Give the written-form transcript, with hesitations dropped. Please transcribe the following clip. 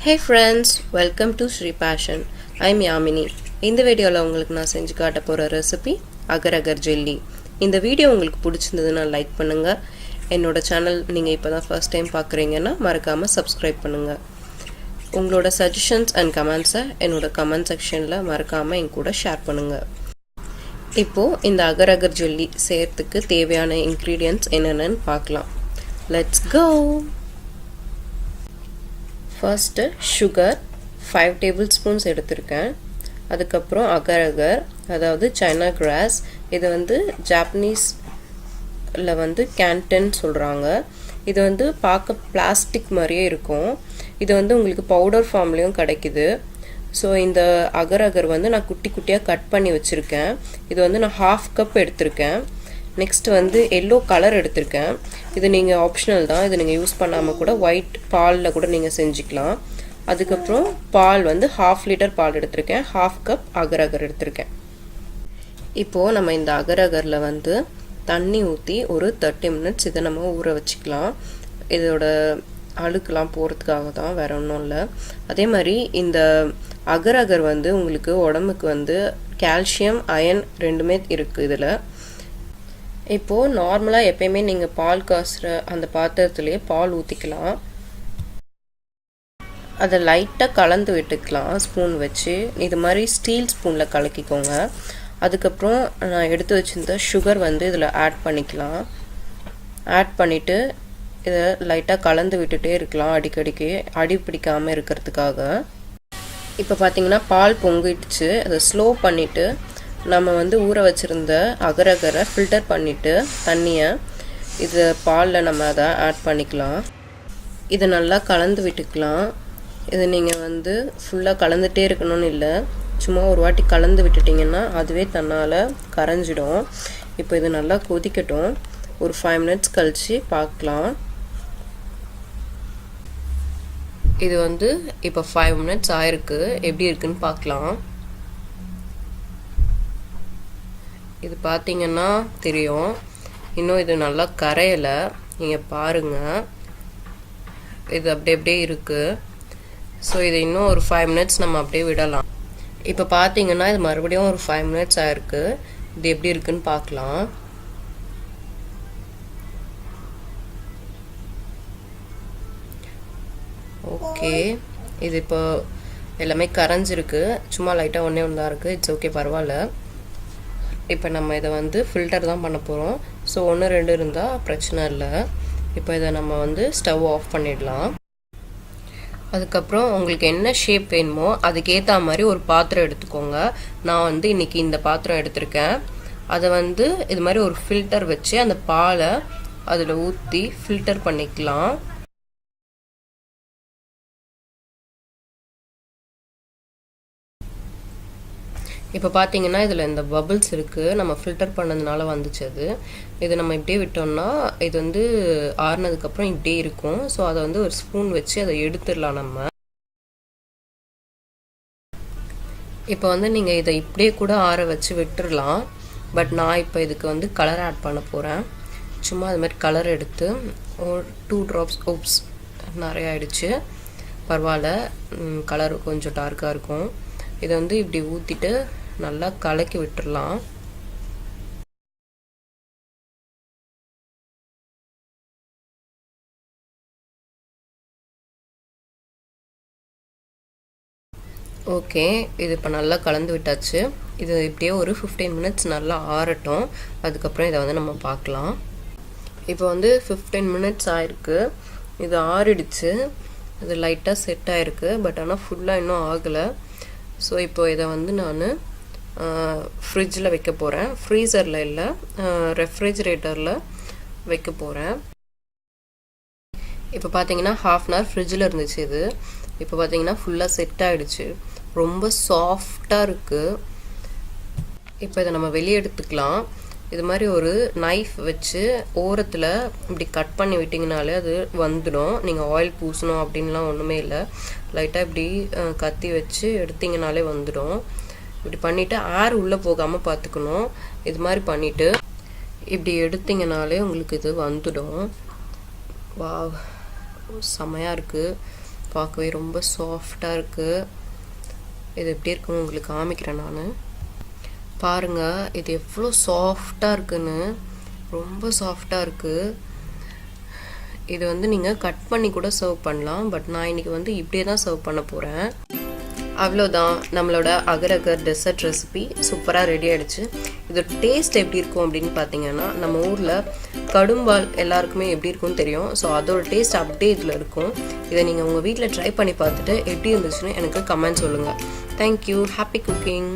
Hey friends, welcome to Shri Passion. I'm Yamini. இந்த வீடியோல உங்களுக்கு நான் செஞ்சு காட்ட போற ரெசிபி அகர் அகர் ஜெல்லி. இந்த வீடியோ உங்களுக்கு பிடிச்சிருந்ததுன்னா லைக் பண்ணுங்க. என்னோட சேனல் நீங்க இப்பதான் ஃபர்ஸ்ட் டைம் பார்க்கறீங்கன்னா மறக்காம Subscribe பண்ணுங்க. உங்களோட சஜஷன்ஸ் அண்ட் கமெண்ட்ஸை என்னோட கமெண்ட் செக்ஷன்ல மறக்காம என் கூட ஷேர் பண்ணுங்க. இப்போ இந்த அகர் அகர் ஜெல்லி செய்யறதுக்கு தேவையான ingredients என்னென்னன்னு பார்க்கலாம். Let's go. First sugar 5 tablespoons எடுத்துர்க்கேன். அதுக்கப்புறம் அகர் அகர் அதாவது China grass இது வந்து ஜாப்பனீஸ்ல வந்து canton சொல்றாங்க. இது வந்து பார்க்க பிளாஸ்டிக் மாதிரியே இருக்கும். இது வந்து உங்களுக்கு பவுடர் ஃபார்ம்லயும் கிடைக்குது. சோ இந்த அகர் அகர் வந்து நான் குட்டி குட்டியா கட் பண்ணி வச்சிருக்கேன். இது வந்து நான் 1/2 கப் எடுத்துர்க்கேன். நெக்ஸ்ட் வந்து yellow கலர் எடுத்துர்க்கேன். இது நீங்க ஆப்ஷனல் தான். இது நீங்க யூஸ் பண்ணாம கூட ஒயிட் பால்ல கூட நீங்க செஞ்சிக்கலாம். அதுக்கு அப்புறம் பால் வந்து 1/2 லிட்டர் பால் எடுத்துர்க்கேன். 1/2 கப் அகர் அகர் எடுத்துர்க்கேன். இப்போ நம்ம இந்த அகர் அகர்ல வந்து தண்ணி ஊத்தி ஒரு 30 minutes இத நம்ம ஊற வச்சுக்கலாம். இதோட அழுக்குலாம் போறதுக்காக தான், வேற ஒண்ணும் இல்ல. அதே மாதிரி இந்த அகர் அகர் வந்து உங்களுக்கு உடம்புக்கு வந்து கால்சியம், அயன் ரெண்டுமே இருக்கு இதுல. இப்போ நார்மலா எப்பவுமே நீங்க பால் காசுற அந்த பாத்திரத்திலே பால் ஊத்திக்கலாம். அத லைட்டா கலந்து விட்டுக்கலாம் ஸ்பூன் வச்சு. இது மாதிரி ஸ்டீல் ஸ்பூன்ல கலக்கிக்கோங்க. அதுக்கு அப்புறம் நான் எடுத்து வச்சிருந்த sugar வந்து இதல ஆட் பண்ணிக்கலாம். ஆட் பண்ணிட்டு இத லைட்டா கலந்து விட்டுட்டே இருக்கலாம் அடிக்கடிக்கு அடி பிடிக்காம இருக்கிறதுக்காக. இப்போ பாத்தீங்கன்னா பால் பொங்கிடுச்சு. அத ஸ்லோ பண்ணிட்டு நம்ம வந்து ஊற வச்சிருந்த அகர் அகரை ஃபில்டர் பண்ணிட்டு தண்ணியை இது பால்ல நம்ம அத ஆட் பண்ணிக்கலாம். இது நல்லா கலந்து விட்டுக்கலாம். இது நீங்க வந்து ஃபுல்லா கலந்துட்டே இருக்கணும்னு இல்ல. சும்மா ஒரு வாட்டி கலந்து விட்டுட்டீங்கன்னா அதுவே தன்னால கரஞ்சிடும். இப்போ இது நல்லா கொதிக்கட்டும். ஒரு 5 minutes கழிச்சு பார்க்கலாம். இது வந்து இப்போ 5 minutes ஆயிருக்கு. எப்படி இருக்குன்னு பார்க்கலாம். இது பாத்தீங்கன்னா தெரியும். இன்னும் இது நல்லா கரையல. நீங்க பாருங்க. இது அப்படியே இருக்கு. சோ இது இன்னும் ஒரு 5 minutes நம்ம அப்படியே விடலாம். இப்போ பாத்தீங்கன்னா இது மறுபடியும் ஒரு 5 minutes ஆயிருக்கு. இது எப்படி இருக்குன்னு பார்க்கலாம். ஓகே. இது இப்போ எல்லாமே கரஞ்சிருக்கு. சும்மா லைட்டா ஒண்ணே ஒண்ணா இருக்கு. இட்ஸ் ஓகே, பரவாயில்லை. இப்போ நம்ம இத வந்து ஃபில்டர் தான் பண்ண போறோம். சோ 1 2 இருந்தா பிரச்சனை இல்ல. இப்போ இத நம்ம வந்து ஸ்டவ் ஆஃப் பண்ணிடலாம். அதுக்கு அப்புறம் உங்களுக்கு என்ன ஷேப் வேணுமோ அதுக்கு ஏத்த மாதிரி ஒரு பாத்திரம் எடுத்துக்கோங்க. நான் வந்து இன்னைக்கு இந்த பாத்திரம் எடுத்துர்க்கேன். அத வந்து இது மாதிரி ஒரு ஃபில்டர் வச்சு அந்த பாலை அதுல ஊத்தி ஃபில்டர் பண்ணிக்கலாம். இப்போ பாத்தீங்கன்னா இதுல இந்த பபிள்ஸ் இருக்கு. நம்ம ஃபில்டர் பண்ணதுனால வந்துச்சு அது. இத நம்ம இப்படியே விட்டோம்னா இது வந்து ஆறுனதுக்கு அப்புறம் இப்படியே இருக்கும். சோ அத வந்து ஒரு ஸ்பூன் வச்சு அத எடுத்துறலாம் நம்ம. இப்போ வந்து நீங்க இத இப்படியே கூட ஆற வச்சு விட்டுறலாம். பட் நான் இப்போ இதுக்கு வந்து கலர் ஆட் பண்ண போறேன். சும்மா அது மாதிரி கலர் எடுத்து 2 drops oops நிறைய ஆயிடுச்சு. பரவாயில்லை, கலர் கொஞ்சம் டார்க்கா இருக்கும். இத வந்து இப்படி ஊத்திட்டு நல்லா கலக்கி விட்டுறலாம். ஓகே, இது இப்ப நல்லா கலந்து விட்டாச்சு. இது இப்படியே ஒரு 15 minutes நல்லா ஆறட்டும். அதுக்கு அப்புறம் இத வந்து நம்ம பார்க்கலாம். இப்போ வந்து 15 minutes ஆயிருக்கு. இது ஆறிடுச்சு. இது லைட்டா செட் ஆயிருக்கு. பட் ஆனா ஃபுல்லா இன்னும் ஆகல. சோ இப்போ இத வந்து நான் ஃப்ரிட்ஜ்ல வைக்க போறேன். ஃப்ரீசர்ல இல்ல, ரெஃப்ரிஜரேட்டர்ல வைக்க போறேன். இப்போ பாத்தீங்கன்னா 1/2 hour ஃப்ரிட்ஜ்ல இருந்துச்சு இது. இப்போ பாத்தீங்கன்னா ஃபுல்லா செட் ஆயிடுச்சு. ரொம்ப சாஃப்ட்டா இருக்கு. இப்போ இத நம்ம வெளிய எடுத்துக்கலாம். இது மாதிரி ஒரு நைஃப் வச்சு ஓரத்துல இப்படி கட் பண்ணி விட்டீங்கனாலே அது வந்துடும். நீங்க ஆயில் பூசணும் அப்படின்லாம் ஒண்ணுமே இல்ல. லைட்டா இப்படி கத்தி வச்சு எடுத்தீங்கனாலே வந்துடும். இப்படி பண்ணிட்டு ஏர் உள்ள போகாம பாத்துக்கணும். இது மாதிரி பண்ணிட்டு இப்படி எடுத்தீங்கனாலே உங்களுக்கு இது வந்துடும். வாவ், செமையா இருக்கு. பார்க்கவே ரொம்ப சாஃப்டாக இருக்குது. இது எப்படி இருக்குன்னு உங்களுக்கு காமிக்கிறேன் நான். பாருங்கள் இது எவ்வளோ சாஃப்டாக இருக்குன்னு, ரொம்ப சாஃப்டாக இருக்குது. இது வந்து நீங்கள் கட் பண்ணி கூட சர்வ் பண்ணலாம். பட் நான் இன்றைக்கி வந்து இப்படியே தான் சர்வ் பண்ண போகிறேன். அவ்வளோதான், நம்மளோட அகர் அகர் டெசர்ட் ரெசிபி சூப்பராக ரெடி ஆகிடுச்சு. இது டேஸ்ட் எப்படி இருக்கும் அப்படின்னு பார்த்தீங்கன்னா, நம்ம ஊரில் கடும்பால் எல்லாருக்குமே எப்படி இருக்கும்னு தெரியும். ஸோ அதோட டேஸ்ட் அப்படியே இதில் இருக்கும். இதை நீங்கள் உங்கள் வீட்டில் ட்ரை பண்ணி பார்த்துட்டு எப்படி இருந்துச்சுன்னு எனக்கு கமெண்ட் சொல்லுங்கள். தேங்க்யூ. Happy cooking.